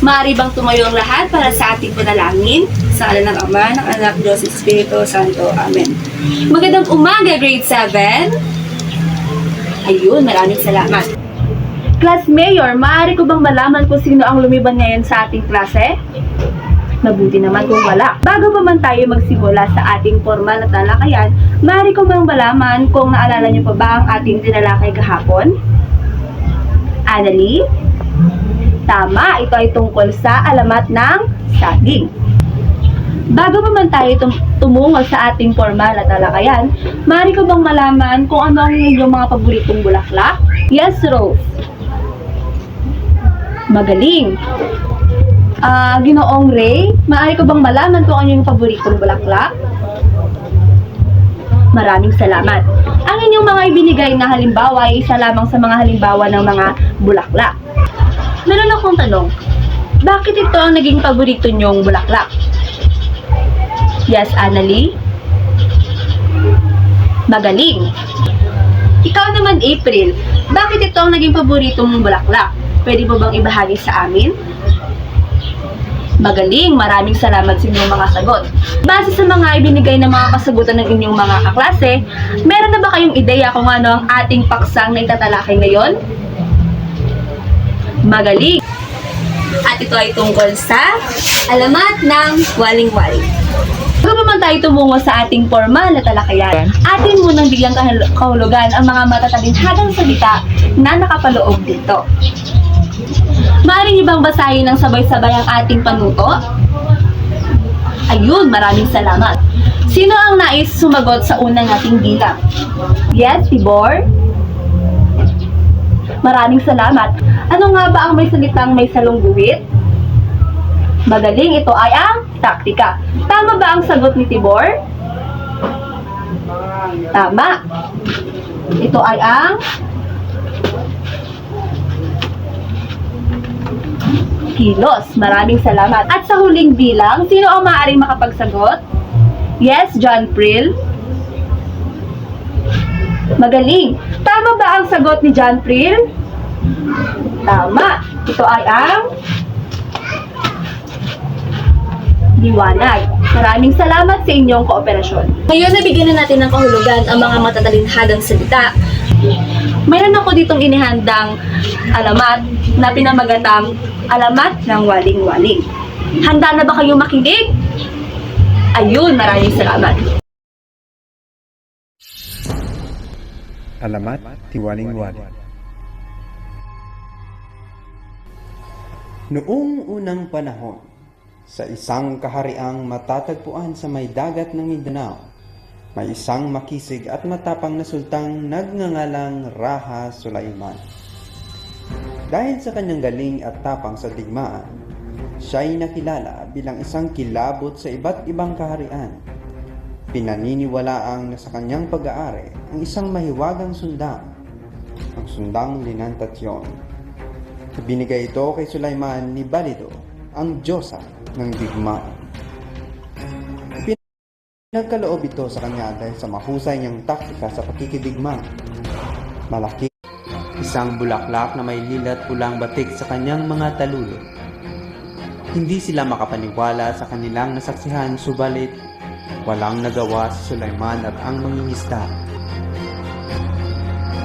Maaari bang tumayo ang lahat para sa ating panalangin? Sa ngalan ng Ama, ng Anak, Diyos, Espiritu Santo. Amen. Magandang umaga, grade 7. Ayun, maraming salamat. Class Mayor, maaari ko bang malaman kung sino ang lumiban ngayon sa ating klase? Mabuti naman kung wala. Bago pa man tayo magsimula sa ating formal na talakayan, maaari ko bang malaman kung naalala niyo pa ba ang ating tinalakay kahapon? Annalie? Tama, ito ay tungkol sa alamat ng saging. Bago pa man tayo tumungo sa ating formal na talakayan, maaari ko bang malaman kung ano ang inyong mga paboritong bulaklak? Yes, Rose. Magaling. Ginoong Ray, maaari ko bang malaman kung ano yung paboritong bulaklak? Maraming salamat. Ang inyong mga ibinigay na halimbawa ay isa lamang sa mga halimbawa ng mga bulaklak. Meron akong tanong, bakit ito ang naging paborito nyong bulaklak? Yes, Annalie? Magaling. Ikaw naman, April, bakit ito ang naging paborito mong bulaklak? Pwede mo bang ibahagi sa amin? Magaling, maraming salamat sa inyong mga sagot. Base sa mga ibinigay na mga kasagutan ng inyong mga kaklase, meron na ba kayong ideya kung ano ang ating paksang na itatalakay ngayon? Magaling! At ito ay tungkol sa alamat ng waling-waling. Bago pa man tayo tumungo sa ating formal na talakayan, atin munang bigyang kahulugan ang mga matatalinhagang salita na nakapaloob dito. Maaari niyo bang basahin ng sabay-sabay ang ating panuto? Ayun, maraming salamat. Sino ang nais sumagot sa unang ating bilang? Yes, Tibor? Maraming salamat. Ano nga ba ang may salitang may salungguhit? Magaling, ito ay ang taktika. Tama ba ang sagot ni Tibor? Tama. Ito ay ang kilos. Maraming salamat. At sa huling bilang, sino ang maaaring makapagsagot? Yes, John Prill. Magaling. Tama ba ang sagot ni John Prill? Tama. Ito ay ang liwanag. Maraming salamat sa inyong kooperasyon. Ngayon, nabigyan na natin ng kahulugan ang mga matatalinhadang salita. Mayroon ako ditong inihandang alamat na pinamagatang alamat ng waling-waling. Handa na ba kayong makinig? Ayun, maraming salamat. Alamat ti waling-waling. Noong unang panahon, sa isang kahariang matatagpuan sa may dagat ng Mindanao, may isang makisig at matapang na sultang nagngangalang Raha Sulaiman. Dahil sa kanyang galing at tapang sa digmaan, siya ay nakilala bilang isang kilabot sa iba't ibang kaharian. Pinaniniwalaang na sa kanyang pag-aari ang isang mahiwagang sundang, ang sundang Linantatyon. Binigay ito kay Sulaiman ni Balido, ang diyosa ng digmaan. Nagkaloob ito sa kanya dahil sa mahusay niyang taktika sa pakikidigma. Malaki, isang bulaklak na may lilat pulang batik sa kanyang mga talulo. Hindi sila makapaniwala sa kanilang nasaksihan, subalit walang nagawa si Sulaiman at ang mangingisda.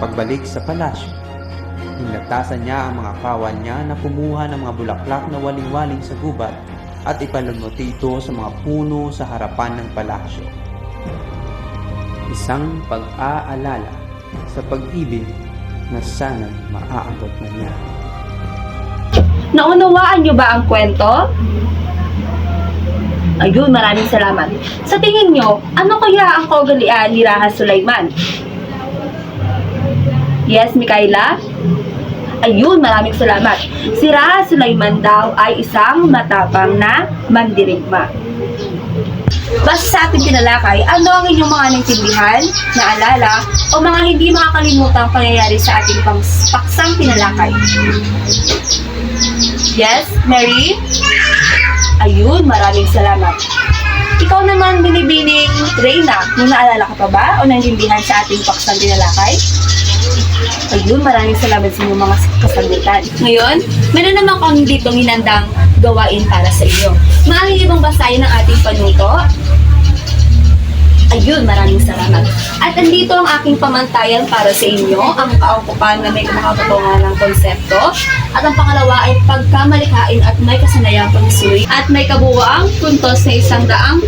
Pagbalik sa palasyo, inlatasan niya ang mga kawan niya na kumuha ng mga bulaklak na waling-waling sa gubat at ipalumuti ito sa mga puno sa harapan ng palasyo. Isang pag-aalala sa pag-ibig na sana'y maaabot na niya. Naunawaan niyo ba ang kwento? Ayun, maraming salamat. Sa tingin niyo, ano kaya ang kaugalian ni Raha Sulaiman? Yes, Mikaela? Ayun, maraming salamat. Si Raha Sulaiman daw ay isang matapang na mandirigma. Basta sa ating tinalakay, ano ang inyong mga naintindihan, naalala, o mga hindi makakalimutang pangyayari sa ating paksang tinalakay? Yes, Mary? Ayun, maraming salamat. Ikaw naman, binibining Reyna, may naalala ka pa ba o naintindihan sa ating paksang tinalakay? Ayun, maraming salamat sa inyong mga kasagutan. Ngayon, meron naman kami dito hinandang gawain para sa inyo. Maaari niyo bang basahin ang ating panuto? Ayun, maraming salamat. At andito ang aking pamantayan para sa inyo, ang kaangkupan na may makakatungan ng konsepto. At ang pangalawa ay pagkamalikhain at may kasanayang pagsusulit at may kabuwaang puntos na 100%.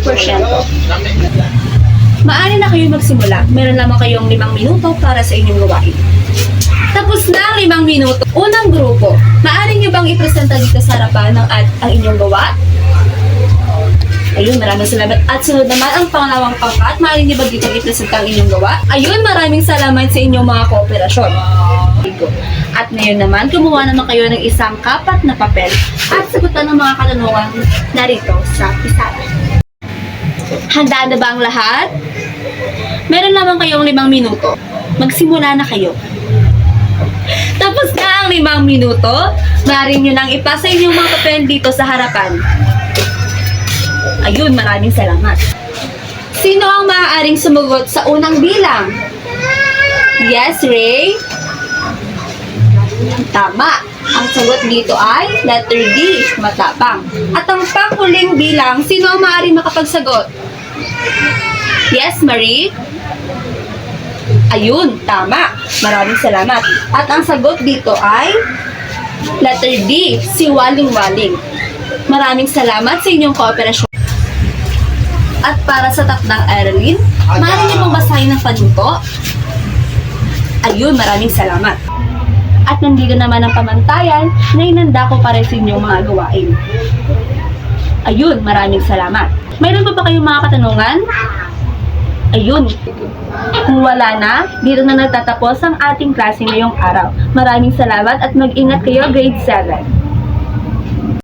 Maaari na kayo magsimula. Meron lamang kayong 5 minuto para sa inyong gawain. Tapos na ang 5 minuto. Unang grupo, maaari nyo bang ipresenta dito sa harapan ang inyong gawa? Ayun, maraming salamat. At sunod naman ang pangalawang pangkat, maaari nyo ba dito ipresenta ang inyong gawa? Ayun, maraming salamat sa inyong mga kooperasyon. At ngayon naman, kumuha naman kayo ng isang kapat na papel at sagutan ng mga katanungan narito sa pisara. Handa na ba ang lahat? Meron naman kayong 5 minuto. Magsimula na kayo. Tapos na ang 5 minuto, maaari nyo nang ipasa inyong mga papel dito sa harapan. Ayun, maraming salamat. Sino ang maaaring sumagot sa unang bilang? Yes, Ray? Tama. Ang sagot dito ay letter D, matapang. At ang panghuling bilang, sino ang maaaring makapagsagot? Yes, Marie? Ayun, tama. Maraming salamat. At ang sagot dito ay letter D, si Waling-Waling. Maraming salamat sa inyong kooperasyon. At para sa takdang Erilyn, maaari niyo pong basahin ang panuto? Ayun, maraming salamat. At nandito naman ang pamantayan na inanda ko para sa inyong mga gawain. Ayun, maraming salamat. Mayroon pa ba kayong mga katanungan? Ayun. Kung wala na, dito na nagtatapos ang ating klase ngayong araw. Maraming salamat at mag-ingat kayo, grade 7.